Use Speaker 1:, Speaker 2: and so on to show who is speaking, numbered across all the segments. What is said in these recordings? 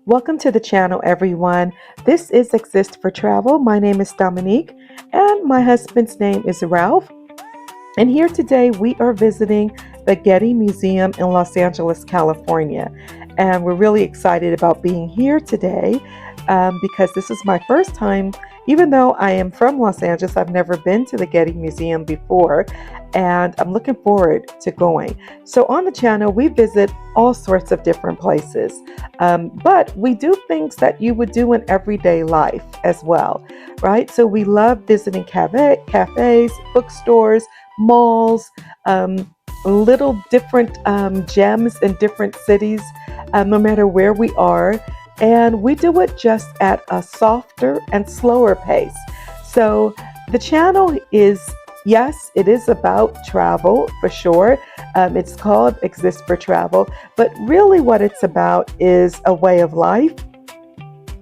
Speaker 1: Welcome to the channel, everyone. This is Exist for Travel. My name is Dominique, and my husband's name is Ralph. And here today we are visiting the Getty Museum in Los Angeles, California. And we're really excited about being here today because this is my first time. Even though I am from Los Angeles, I've never been to the Getty Museum before, and I'm looking forward to going. So on the channel, we visit all sorts of different places, but we do things that you would do in everyday life as well, right? So we love visiting cafes, bookstores, malls, little different gems in different cities, no matter where we are. And we do it just at a softer and slower pace. So the channel is, yes, it is about travel for sure. It's called Exist for Travel, but really what it's about is a way of life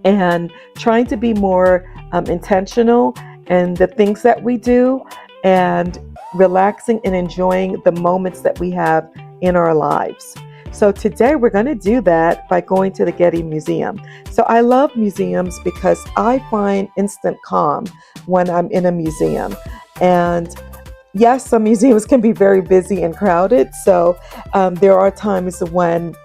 Speaker 1: and trying to be more intentional in the things that we do and relaxing and enjoying the moments that we have in our lives. So today we're going to do that by going to the Getty Museum. So I love museums because I find instant calm when I'm in a museum. And yes, some museums can be very busy and crowded. So there are times when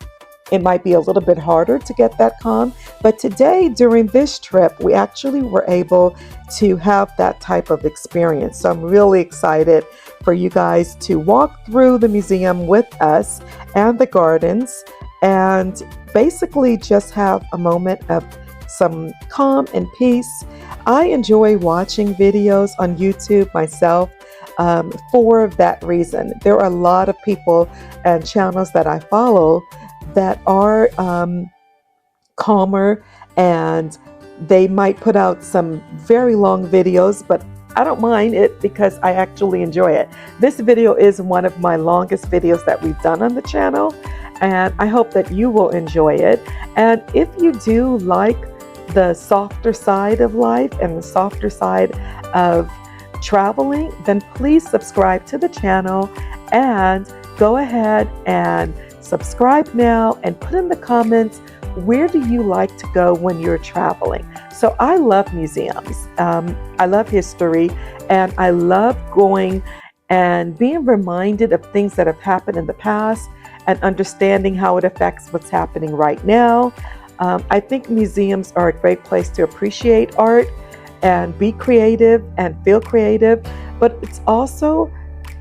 Speaker 1: it might be a little bit harder to get that calm. But today, during this trip, we actually were able to have that type of experience. So I'm really excited for you guys to walk through the museum with us and the gardens and basically just have a moment of some calm and peace. I enjoy watching videos on YouTube myself for that reason. There are a lot of people and channels that I follow that are calmer, and they might put out some very long videos, but I don't mind it because I actually enjoy it. This video is one of my longest videos that we've done on the channel, and I hope that you will enjoy it. And if you do like the softer side of life and the softer side of traveling, then please subscribe to the channel and go ahead and subscribe now and put in the comments, where do you like to go when you're traveling? So I love museums. I love history, and I love going and being reminded of things that have happened in the past and understanding how it affects what's happening right now. I think museums are a great place to appreciate art and be creative and feel creative, but it's also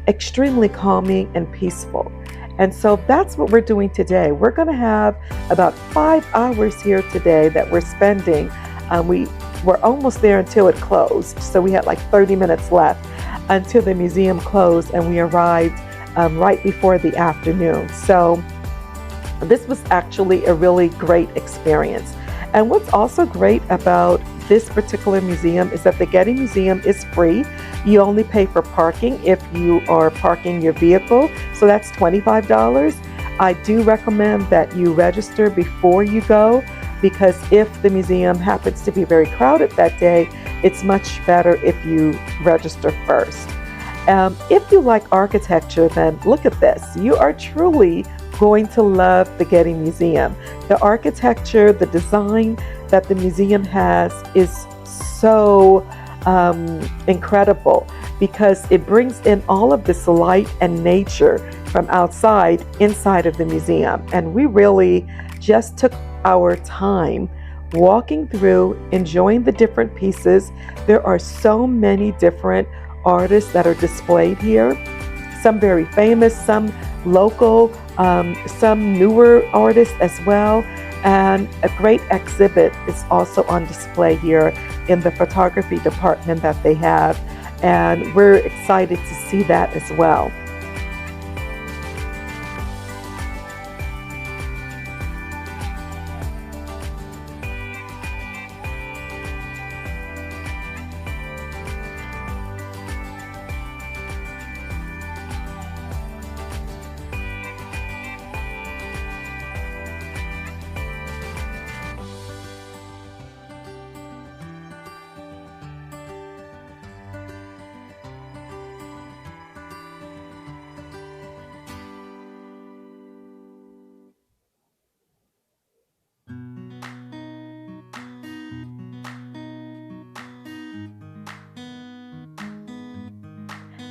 Speaker 1: extremely calming and peaceful. And so that's what we're doing today. We're going to have about 5 hours here today that we're spending. We were almost there until it closed. So we had like 30 minutes left until the museum closed, and we arrived right before the afternoon. So this was actually a really great experience. And what's also great about this particular museum is that the Getty Museum is free. You only pay for parking if you are parking your vehicle, so that's $25. I do recommend that you register before you go, because if the museum happens to be very crowded that day, it's much better if you register first. If you like architecture, then look at this. You are truly going to love the Getty Museum. The architecture, the design that the museum has is so incredible, because it brings in all of this light and nature from outside inside of the museum. And we really just took our time walking through, enjoying the different pieces. There are so many different artists that are displayed here, some very famous, some local, some newer artists as well. And a great exhibit is also on display here in the photography department that they have. And we're excited to see that as well.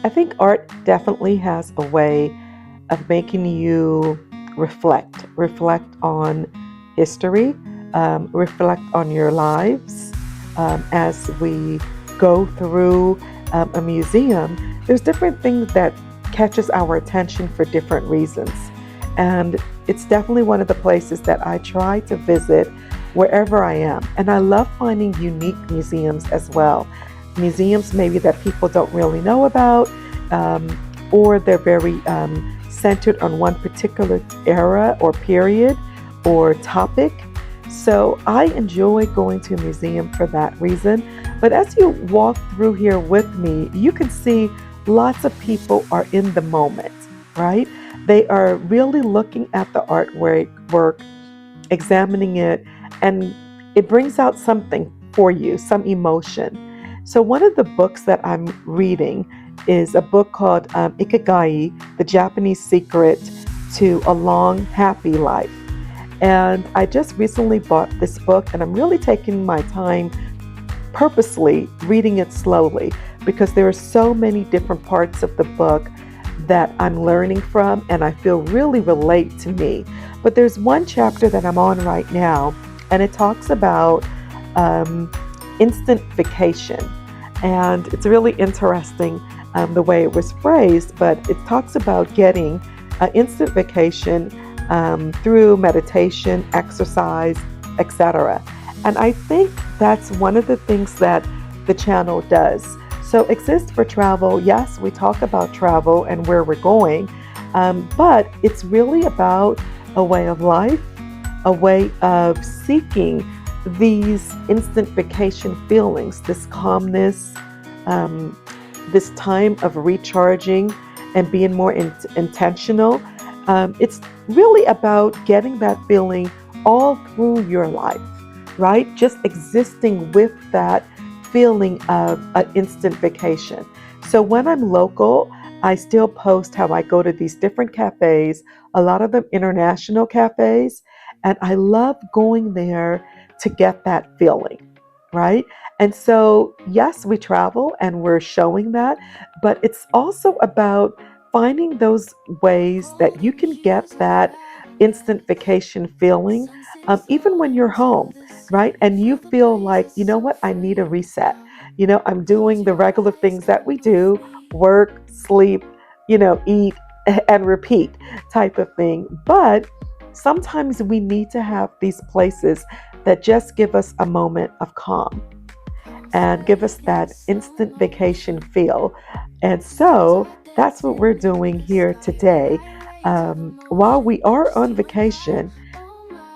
Speaker 1: I think art definitely has a way of making you reflect on history, reflect on your lives. As we go through a museum, there's different things that catches our attention for different reasons. And it's definitely one of the places that I try to visit wherever I am. And I love finding unique museums as well. Museums maybe that people don't really know about, or they're very centered on one particular era or period or topic. So I enjoy going to a museum for that reason. But as you walk through here with me, you can see lots of people are in the moment, right? They are really looking at the artwork, examining it, and it brings out something for you, some emotion. So one of the books that I'm reading is a book called Ikigai, The Japanese Secret to a Long, Happy Life. And I just recently bought this book, and I'm really taking my time purposely reading it slowly because there are so many different parts of the book that I'm learning from and I feel really relate to me. But there's one chapter that I'm on right now, and it talks about instant vacation. And it's really interesting the way it was phrased, but it talks about getting an instant vacation through meditation, exercise, etc. And I think that's one of the things that the channel does. So Exist for Travel, yes, we talk about travel and where we're going, but it's really about a way of life, a way of seeking these instant vacation feelings, this calmness, this time of recharging and being more intentional. It's really about getting that feeling all through your life, right? Just existing with that feeling of an instant vacation. So when I'm local, I still post how I go to these different cafes, a lot of them international cafes, and I love going there to get that feeling, right? And so, yes, we travel and we're showing that, but it's also about finding those ways that you can get that instant vacation feeling, even when you're home, right? And you feel like, you know what, I need a reset. I'm doing the regular things that we do, work, sleep, eat and repeat type of thing. But sometimes we need to have these places that just give us a moment of calm and give us that instant vacation feel. And so that's what we're doing here today. While we are on vacation,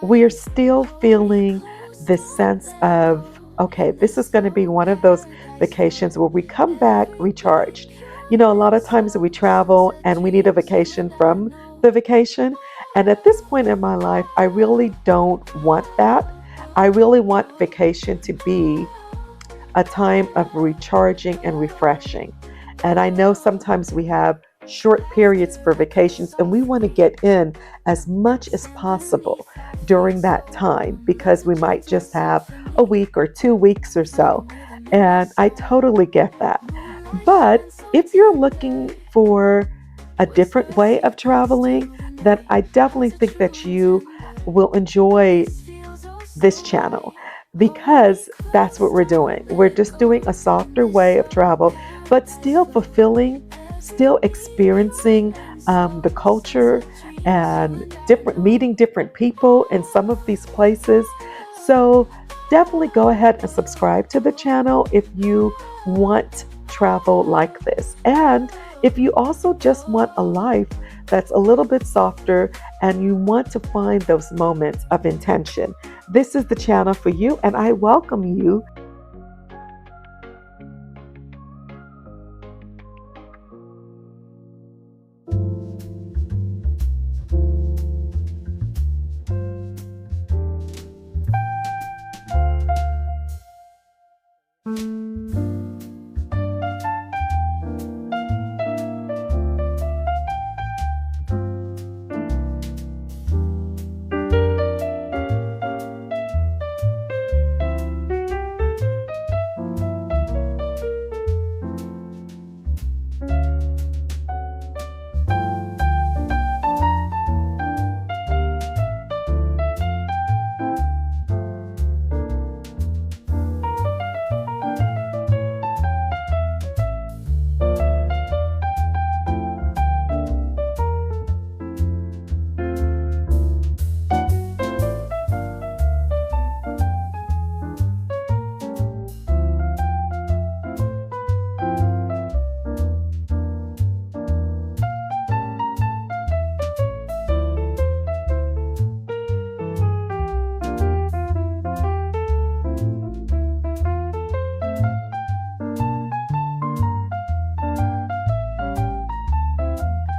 Speaker 1: we are still feeling this sense of, okay, this is going to be one of those vacations where we come back recharged. A lot of times we travel and we need a vacation from the vacation. And at this point in my life, I really don't want that. I really want vacation to be a time of recharging and refreshing. And I know sometimes we have short periods for vacations and we want to get in as much as possible during that time because we might just have a week or 2 weeks or so. And I totally get that. But if you're looking for a different way of traveling, then I definitely think that you will enjoy this channel because that's what we're doing. We're just doing a softer way of travel, but still fulfilling, still experiencing the culture and meeting different people in some of these places. So definitely go ahead and subscribe to the channel if you want travel like this. And if you also just want a life that's a little bit softer and you want to find those moments of intention, this is the channel for you, and I welcome you.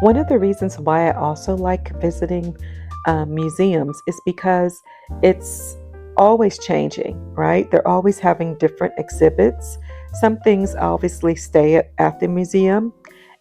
Speaker 1: One of the reasons why I also like visiting museums is because it's always changing, right? They're always having different exhibits. Some things obviously stay at the museum,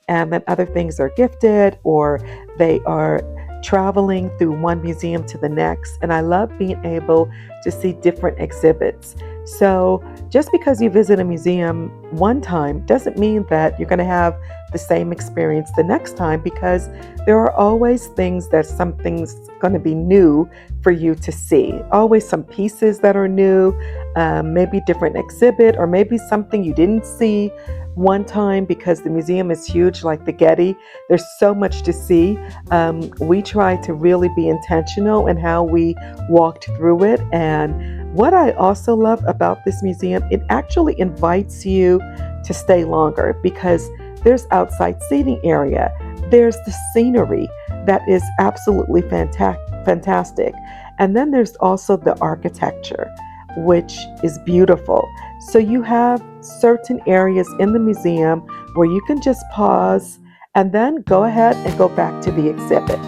Speaker 1: and then other things are gifted or they are traveling through one museum to the next. And I love being able to see different exhibits. So just because you visit a museum one time doesn't mean that you're going to have the same experience the next time, because there are always things that something's going to be new for you to see. Always some pieces that are new, maybe different exhibit, or maybe something you didn't see one time because the museum is huge, like the Getty. There's so much to see. We try to really be intentional in how we walked through it. And what I also love about this museum, it actually invites you to stay longer because there's outside seating area. There's the scenery that is absolutely fantastic. And then there's also the architecture, which is beautiful. So you have certain areas in the museum where you can just pause and then go ahead and go back to the exhibit.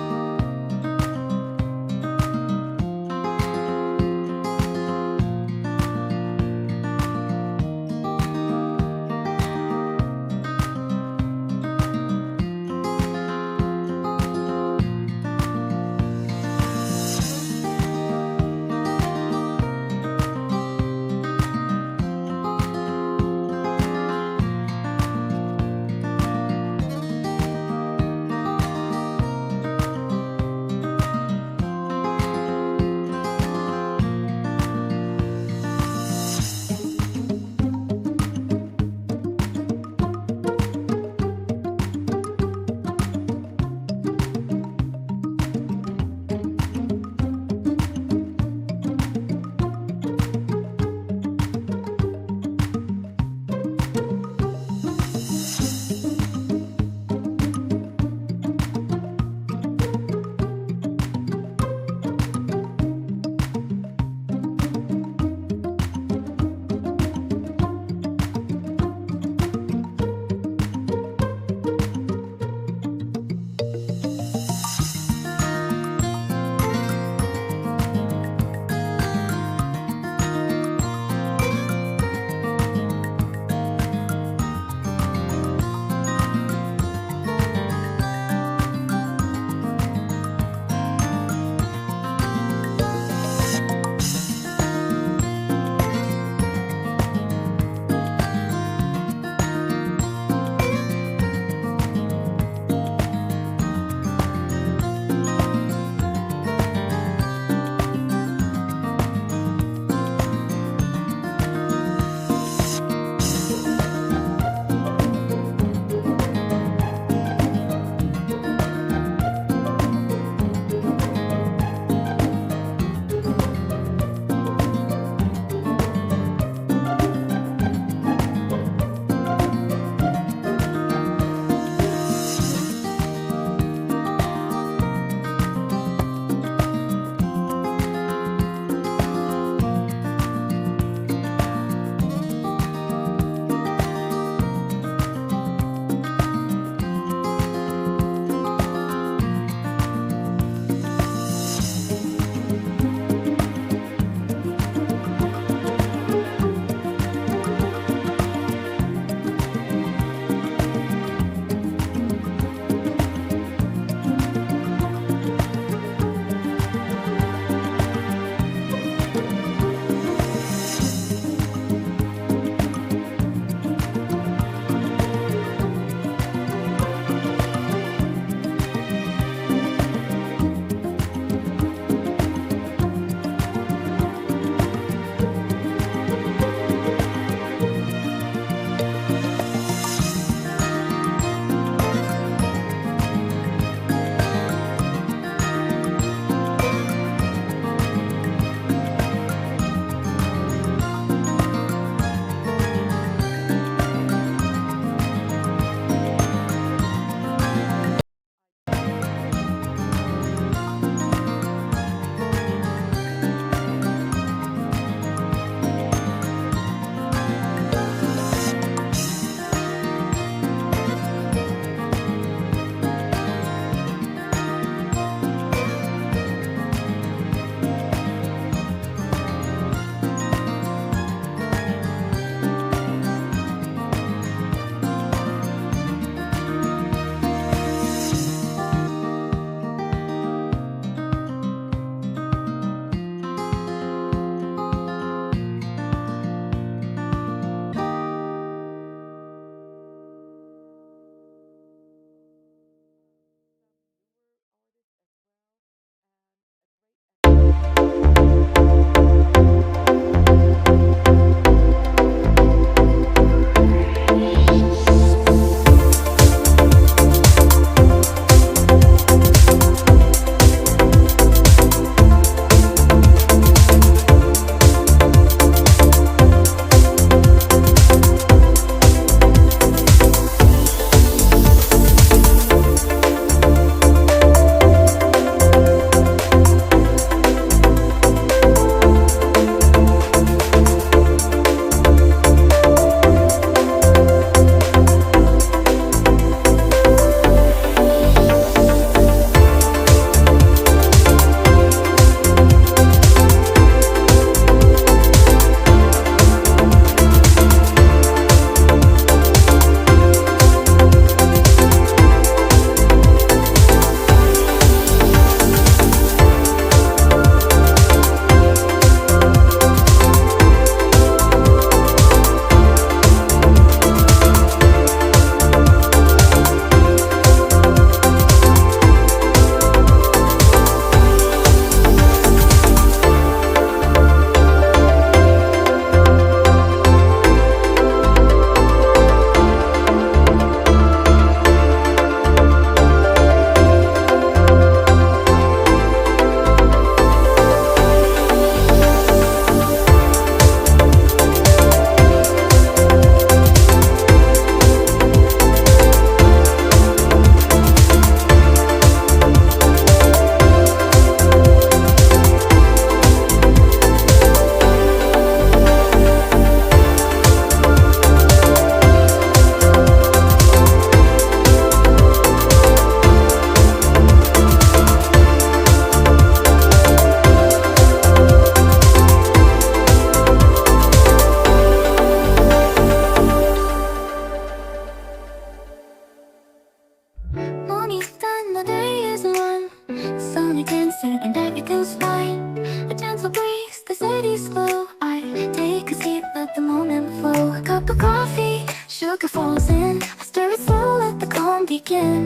Speaker 2: begin.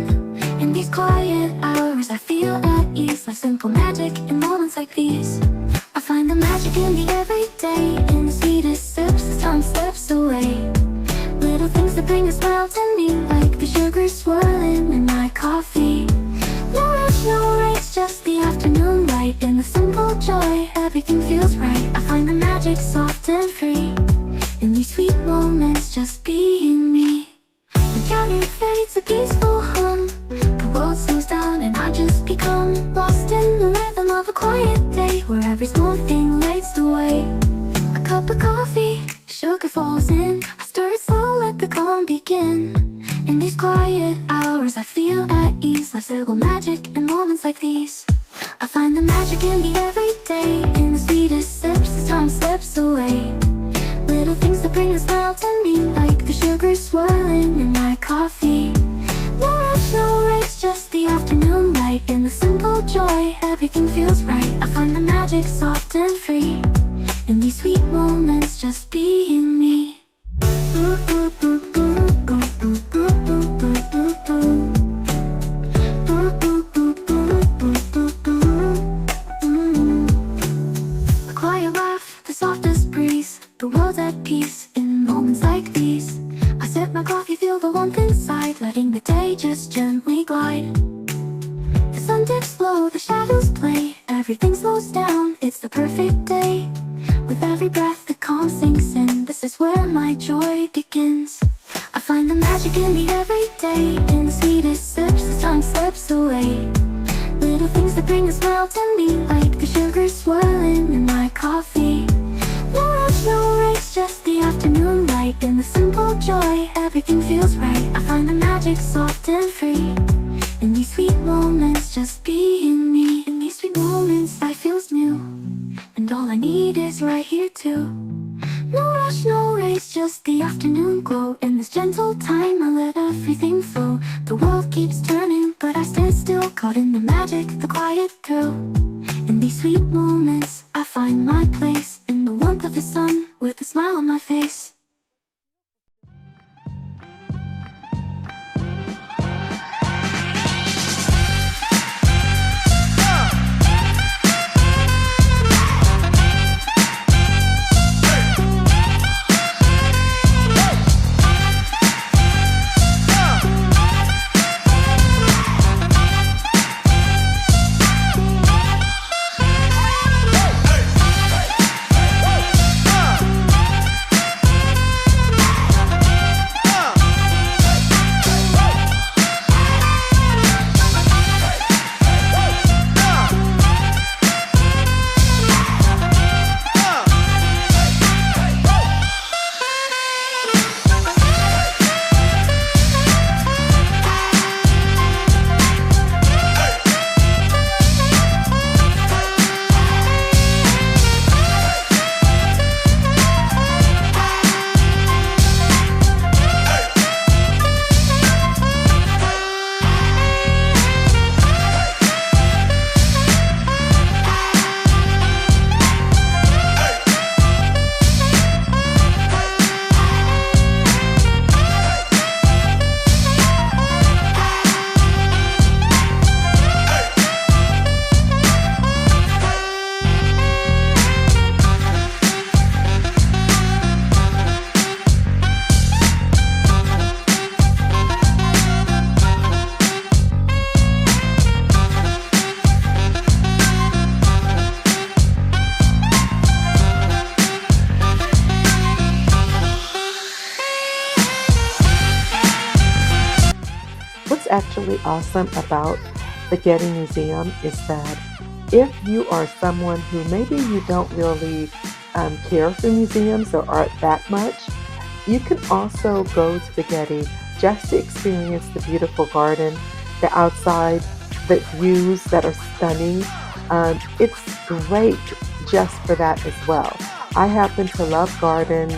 Speaker 2: In these quiet hours I feel at ease, like simple magic in moments like these. I find the magic in the everyday, in the sweetest sips as time slips away. Little things that bring a smile to me, like the sugar swirling in my coffee. No rush, no race, just the afternoon light. In the simple joy, everything feels right. I find the magic soft and free, in these sweet moments, just being me. The counting fades, a peaceful hum. The world slows down and I just become lost in the rhythm of a quiet day, where every small thing lights the way. A cup of coffee, sugar falls in. I stir it slow, let the calm begin. In these quiet hours I feel at ease, like simple magic in moments like these. I find the magic in the everyday, in the sweetest sips as time slips away. Little things that bring a smile to me, like the sugar swirling in my coffee. No rush, no race, just the afternoon light. In the simple joy, everything feels right. I find the magic soft and free, in these sweet moments, just being me. A quiet laugh, the softest breeze, the world's at peace in moments like these. I sip my coffee, feel the warmth inside, letting the day just gently glide. The sun dips low, the shadows play, everything slows down, it's the perfect day. With every breath the calm sinks in, this is where my joy begins. I find the magic in the everyday, in the sweetest sips as time slips away. Little things that bring a smile to me, like the sugar swirling in my coffee. No rush, no race, just the afternoon light. In the simple joy, everything feels right. I find the magic soft and free, in these sweet moments, just being me. In these sweet moments life feels new, and all I need is right here too. No rush, no race, just the afternoon glow. In this gentle time I let everything flow. The world keeps turning, but I stand still, caught in the magic, the quiet thrill. In these sweet moments I find my place, in the warmth of the sun, with a smile on my face.
Speaker 1: What's actually awesome about the Getty Museum is that if you are someone who maybe you don't really care for museums or art that much, you can also go to the Getty just to experience the beautiful garden, the outside, the views that are stunning. It's great just for that as well. I happen to love gardens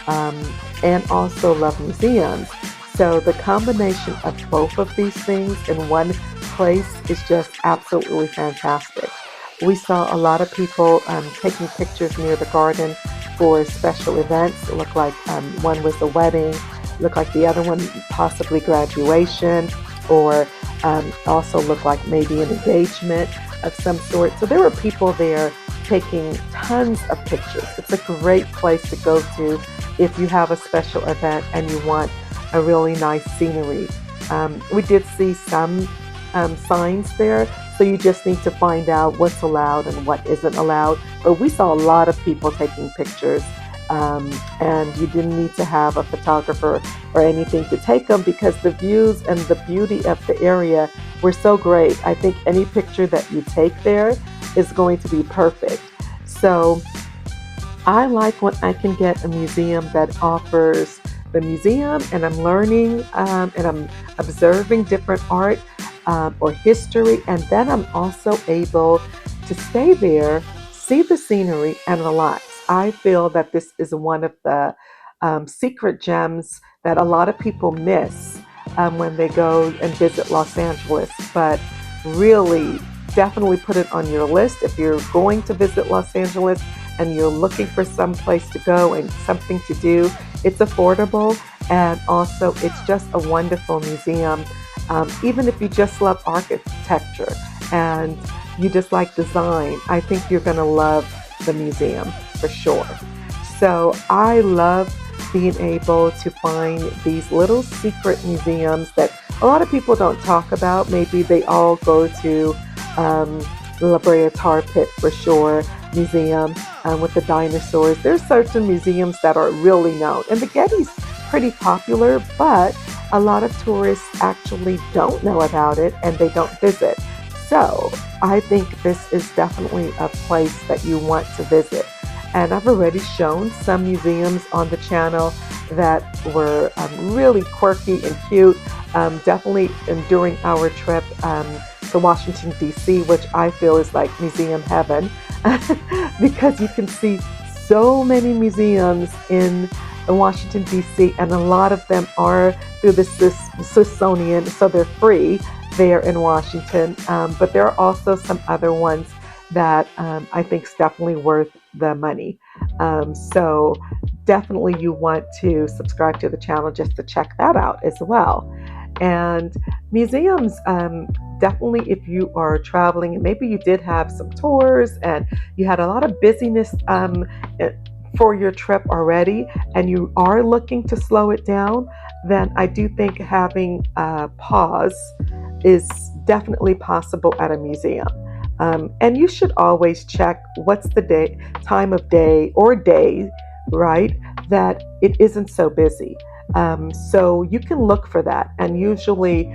Speaker 1: and also love museums. So the combination of both of these things in one place is just absolutely fantastic. We saw a lot of people taking pictures near the garden for special events. It looked like one was a wedding, looked like the other one possibly graduation. or also looked like maybe an engagement of some sort. So there were people there taking tons of pictures. It's a great place to go to if you have a special event and you want a really nice scenery. We did see some signs there, so you just need to find out what's allowed and what isn't allowed. But we saw a lot of people taking pictures, and you didn't need to have a photographer or anything to take them because the views and the beauty of the area were so great. I think any picture that you take there is going to be perfect. So I like when I can get a museum that offers the museum and I'm learning and I'm observing different art or history, and then I'm also able to stay there, see the scenery, and relax. I feel that this is one of the secret gems that a lot of people miss when they go and visit Los Angeles, but really definitely put it on your list if you're going to visit Los Angeles and you're looking for some place to go and something to do. It's affordable, and also it's just a wonderful museum. Even if you just love architecture and you just like design, I think you're going to love the museum for sure. So I love being able to find these little secret museums that a lot of people don't talk about. Maybe they all go to La Brea Tar Pit for sure museum with the dinosaurs. There's certain museums that are really known, and the Getty's pretty popular, but a lot of tourists actually don't know about it and they don't visit. So I think this is definitely a place that you want to visit. And I've already shown some museums on the channel that were really quirky and cute. Definitely during our trip to Washington, D.C., which I feel is like museum heaven because you can see so many museums in Washington, D.C., and a lot of them are through the Smithsonian, so they're free there in Washington. But there are also some other ones that I think is definitely worth the money. So definitely you want to subscribe to the channel just to check that out as well. And museums, definitely if you are traveling and maybe you did have some tours and you had a lot of busyness for your trip already and you are looking to slow it down, then I do think having a pause is definitely possible at a museum. And you should always check what's the time of day or day, right, that it isn't so busy. So you can look for that. And usually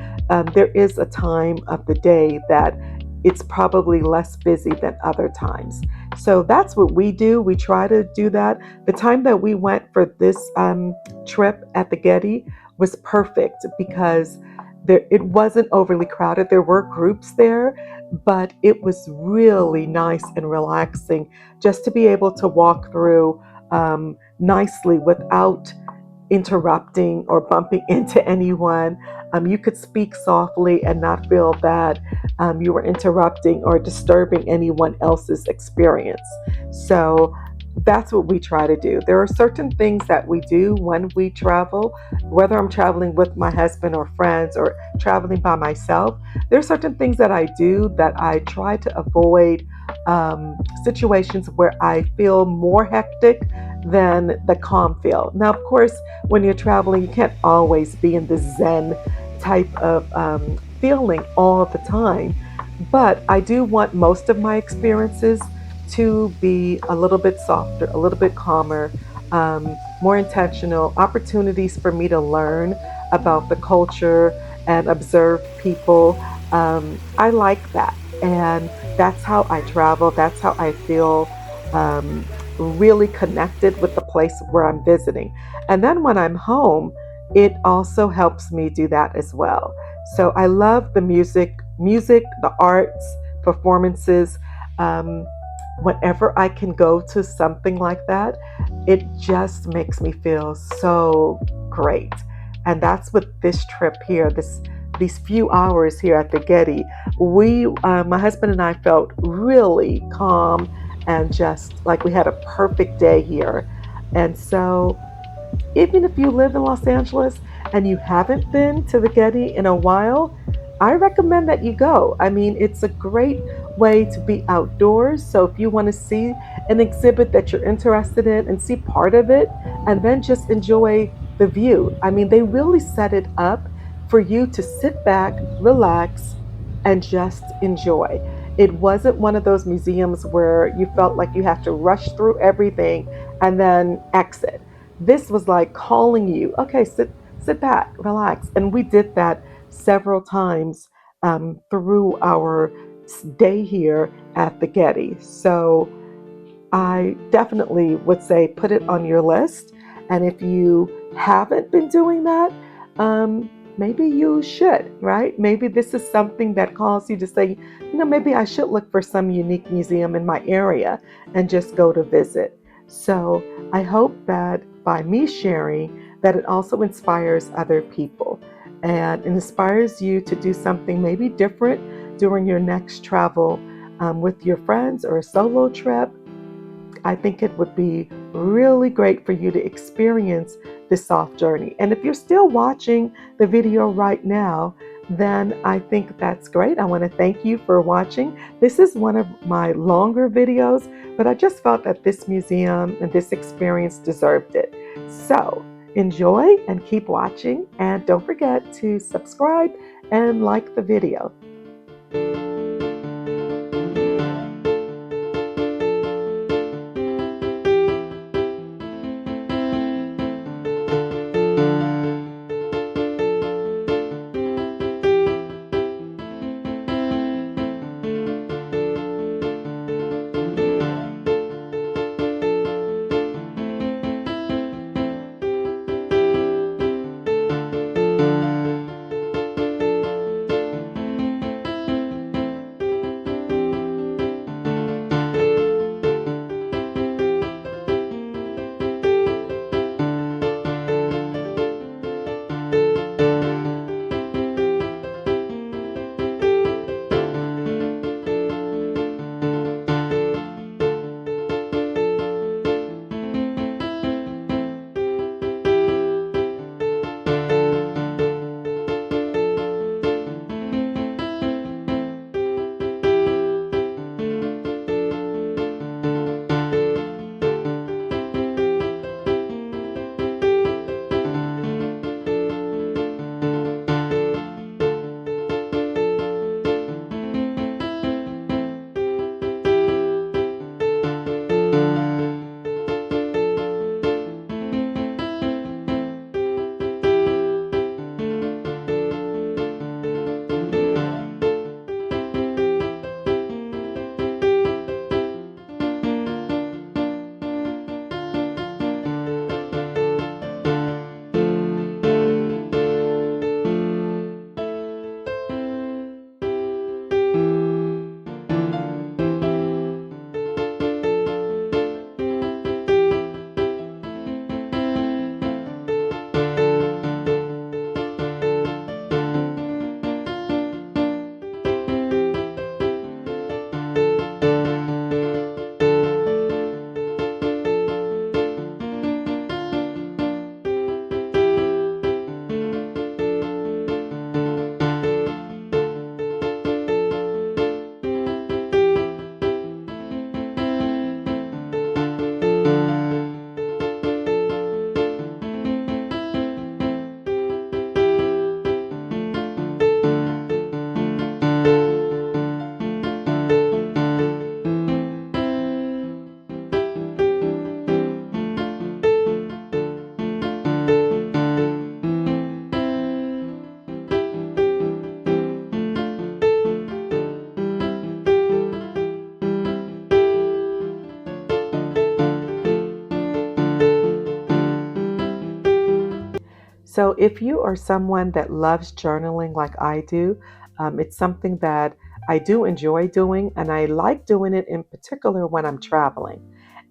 Speaker 1: there is a time of the day that it's probably less busy than other times. So that's what we do. We try to do that. The time that we went for this trip at the Getty was perfect because it wasn't overly crowded. There were groups there, but it was really nice and relaxing just to be able to walk through nicely without interrupting or bumping into anyone. You could speak softly and not feel that you were interrupting or disturbing anyone else's experience. So that's what we try to do. There are certain things that we do when we travel, whether I'm traveling with my husband or friends or traveling by myself. There are certain things that I do that I try to avoid situations where I feel more hectic than the calm feel. Now, of course, when you're traveling, you can't always be in the Zen type of feeling all the time, but I do want most of my experiences to be a little bit softer, a little bit calmer, more intentional, opportunities for me to learn about the culture and observe people. I like that. And that's how I travel. That's how I feel really connected with the place where I'm visiting. And then when I'm home, it also helps me do that as well. So I love the music, the arts, performances. Whenever I can go to something like that, it just makes me feel so great. And that's what this trip here, these few hours here at the Getty, my husband and I felt really calm and just like we had a perfect day here. And so even if you live in Los Angeles and you haven't been to the Getty in a while, I recommend that you go. I mean, it's a great way to be outdoors. So if you want to see an exhibit that you're interested in and see part of it, and then just enjoy the view. I mean, they really set it up for you to sit back, relax, and just enjoy. It wasn't one of those museums where you felt like you have to rush through everything and then exit. This was like calling you, okay, sit back, relax. And we did that several times through our day here at the Getty. So I definitely would say put it on your list. And if you haven't been doing that, maybe you should, right? Maybe this is something that calls you to say, maybe I should look for some unique museum in my area and just go to visit. So I hope that by me sharing, that it also inspires other people and inspires you to do something maybe different during your next travel with your friends or a solo trip. I think it would be really great for you to experience this soft journey. And if you're still watching the video right now, then I think that's great. I want to thank you for watching. This is one of my longer videos, but I just felt that this museum and this experience deserved it. So enjoy and keep watching. And don't forget to subscribe and like the video. So, if you are someone that loves journaling like I do, it's something that I do enjoy doing, and I like doing it in particular when I'm traveling.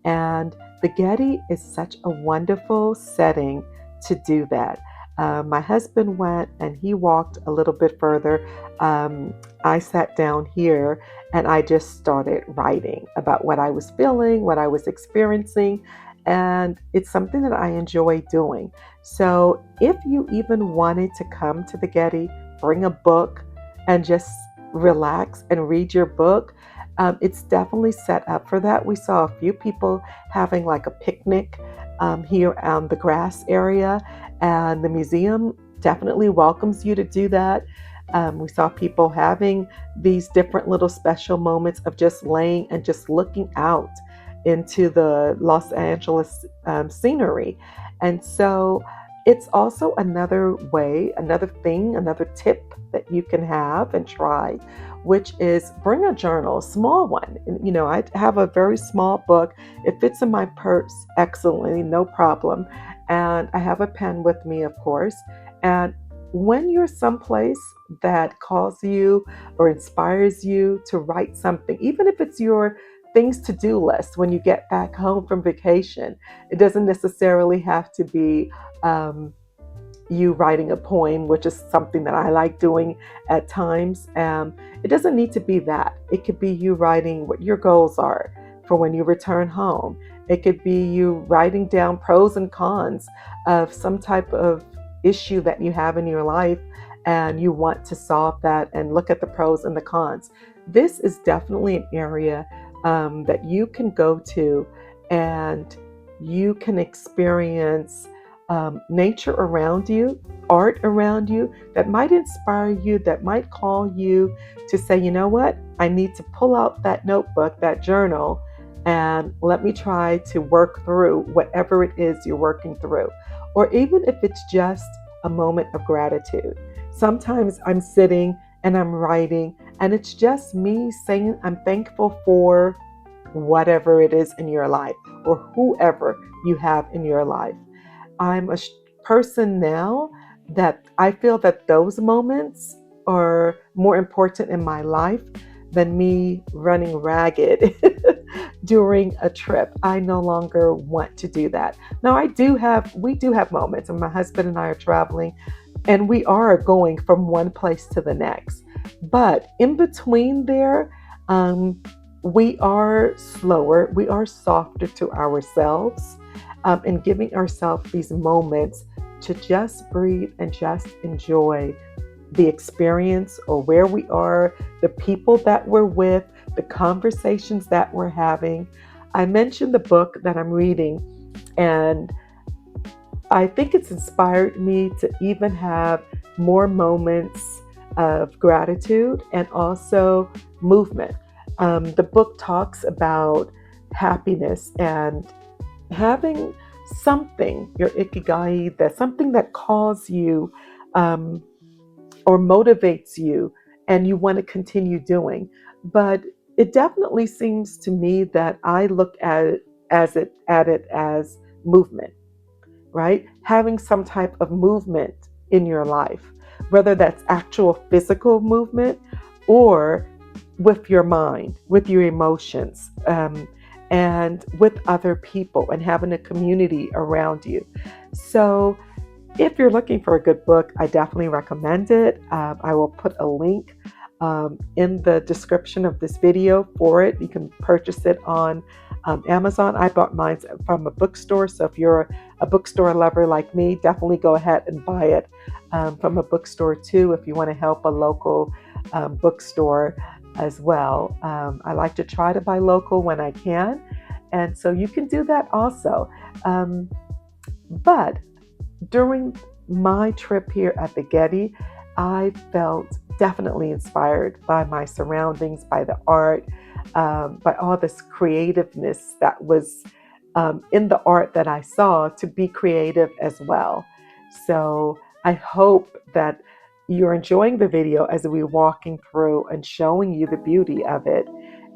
Speaker 1: And the Getty is such a wonderful setting to do that. My husband went and he walked a little bit further. I sat down here and I just started writing about what I was feeling, what I was experiencing, and it's something that I enjoy doing. So if you even wanted to come to the Getty, bring a book, and just relax and read your book, it's definitely set up for that. We saw a few people having like a picnic here on the grass area, and the museum definitely welcomes you to do that. We saw people having these different little special moments of just laying and just looking out into the Los Angeles scenery. And so it's also another way, another thing, another tip that you can have and try, which is bring a journal, a small one. You know, I have a very small book. It fits in my purse excellently, no problem. And I have a pen with me, of course. And when you're someplace that calls you or inspires you to write something, even if it's your things to do list when you get back home from vacation, it doesn't necessarily have to be you writing a poem, which is something that I like doing at times. It doesn't need to be that. It could be you writing what your goals are for when you return home. It could be you writing down pros and cons of some type of issue that you have in your life and you want to solve that and look at the pros and the cons. This is definitely an area that you can go to and you can experience nature around you, art around you that might inspire you, that might call you to say, you know what, I need to pull out that notebook, that journal, and let me try to work through whatever it is you're working through. Or even if it's just a moment of gratitude. Sometimes I'm sitting and I'm writing, and it's just me saying I'm thankful for whatever it is in your life or whoever you have in your life. I'm a person now that I feel that those moments are more important in my life than me running ragged during a trip. I no longer want to do that. Now we do have moments, and my husband and I are traveling and we are going from one place to the next. But in between there, we are slower, we are softer to ourselves, and giving ourselves these moments to just breathe and just enjoy the experience or where we are, the people that we're with, the conversations that we're having. I mentioned the book that I'm reading, and I think it's inspired me to even have more moments of gratitude and also movement. The book talks about happiness and having something, your ikigai, that's something that calls you or motivates you and you want to continue doing. But it definitely seems to me that I look at it as movement, right? Having some type of movement in your life, whether that's actual physical movement or with your mind, with your emotions, and with other people, and having a community around you. So if you're looking for a good book, I definitely recommend it. I will put a link in the description of this video for it. You can purchase it on Amazon. I bought mine from a bookstore. So if you're a bookstore lover like me, definitely go ahead and buy it from a bookstore too, if you want to help a local bookstore as well. I like to try to buy local when I can. And so you can do that also. But during my trip here at the Getty, I felt definitely inspired by my surroundings, by the art, by all this creativeness that was in the art that I saw, to be creative as well. So I hope that you're enjoying the video as we're walking through and showing you the beauty of it.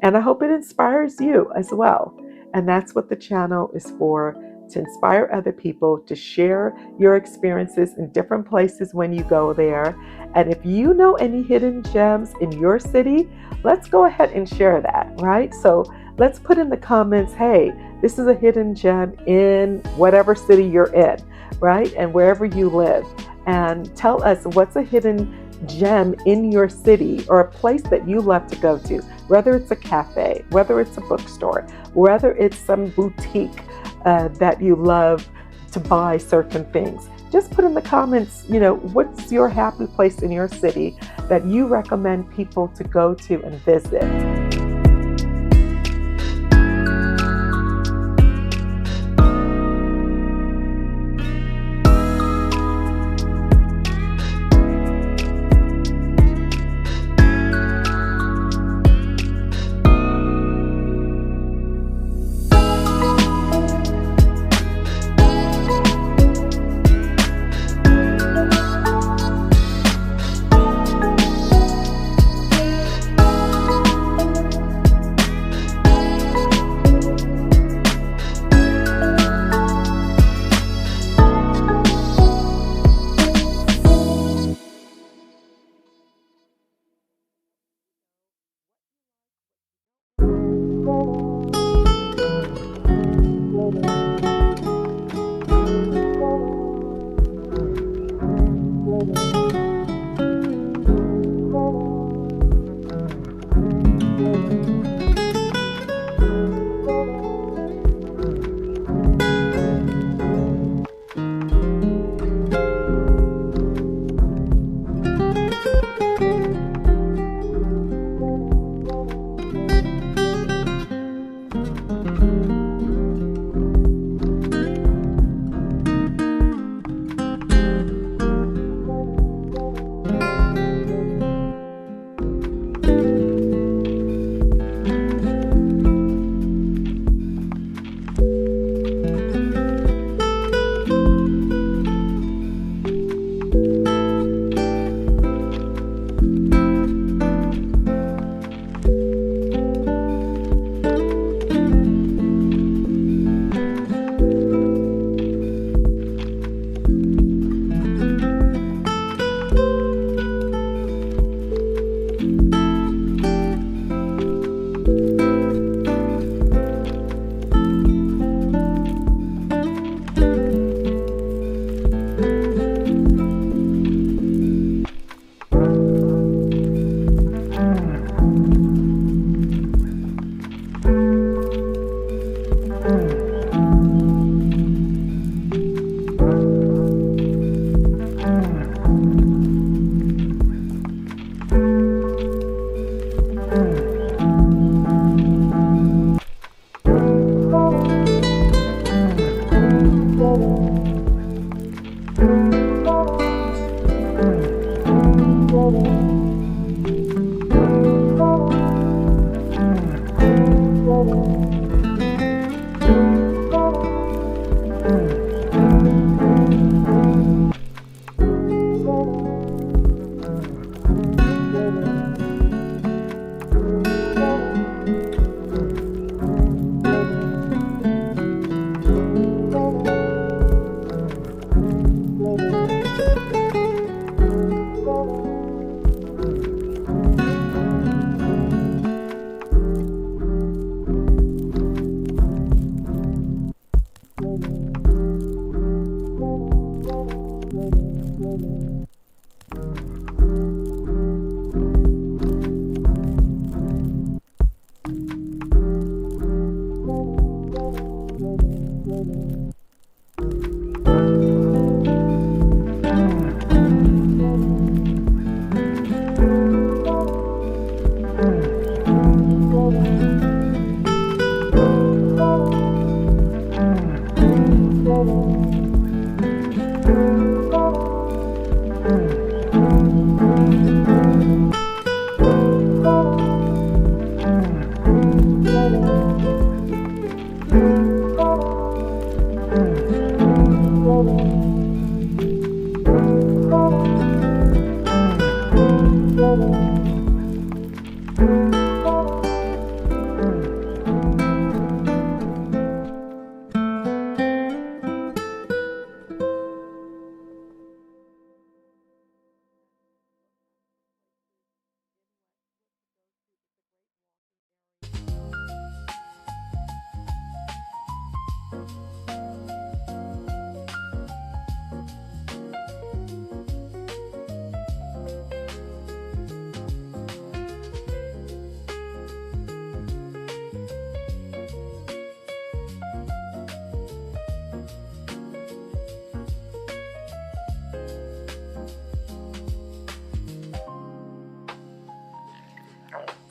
Speaker 1: And I hope it inspires you as well. And that's what the channel is for, to inspire other people, to share your experiences in different places when you go there. And if you know any hidden gems in your city, let's go ahead and share that, right? So let's put in the comments, hey, this is a hidden gem in whatever city you're in, right? And wherever you live. And tell us what's a hidden gem in your city or a place that you love to go to, whether it's a cafe, whether it's a bookstore, whether it's some boutique that you love to buy certain things. Just put in the comments, what's your happy place in your city that you recommend people to go to and visit.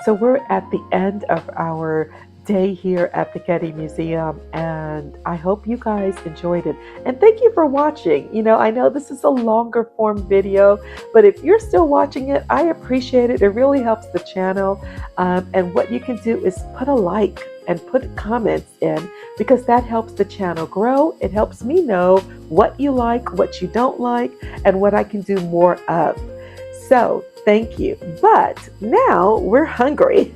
Speaker 1: So we're at the end of our day here at the Getty Museum, and I hope you guys enjoyed it. And thank you for watching. I know this is a longer form video, but if you're still watching it, I appreciate it. It really helps the channel. And what you can do is put a like and put comments in, because that helps the channel grow. It helps me know what you like, what you don't like, and what I can do more of. So thank you. But now we're hungry.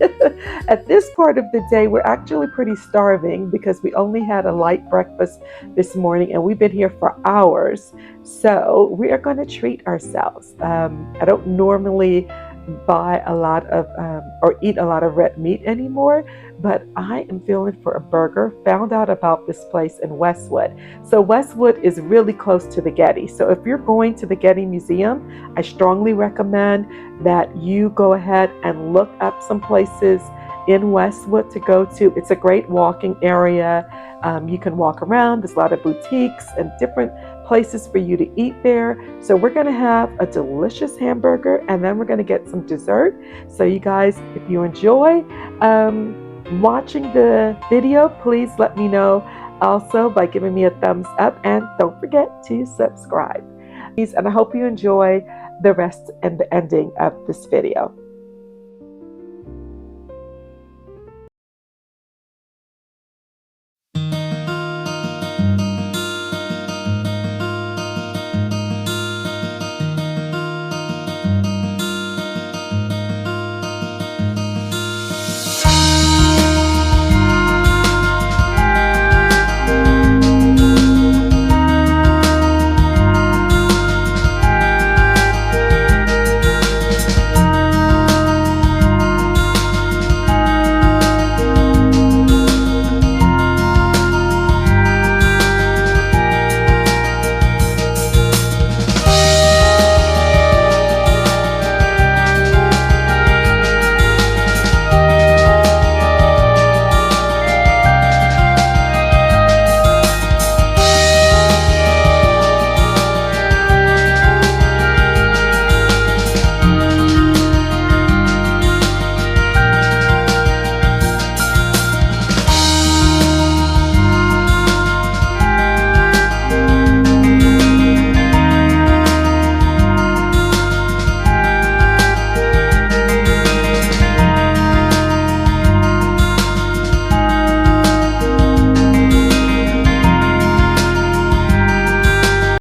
Speaker 1: At this part of the day, we're actually pretty starving because we only had a light breakfast this morning and we've been here for hours. So we are going to treat ourselves. I don't normally buy a lot of or eat a lot of red meat anymore, but I am feeling for a burger. Found out about this place in Westwood. So Westwood is really close to the Getty. So if you're going to the Getty Museum, I strongly recommend that you go ahead and look up some places in Westwood to go to. It's a great walking area. You can walk around. There's a lot of boutiques and different places for you to eat there. So we're going to have a delicious hamburger, and then we're going to get some dessert. So you guys, if you enjoy watching the video, please let me know also by giving me a thumbs up, and don't forget to subscribe. And I hope you enjoy the rest and the ending of this video.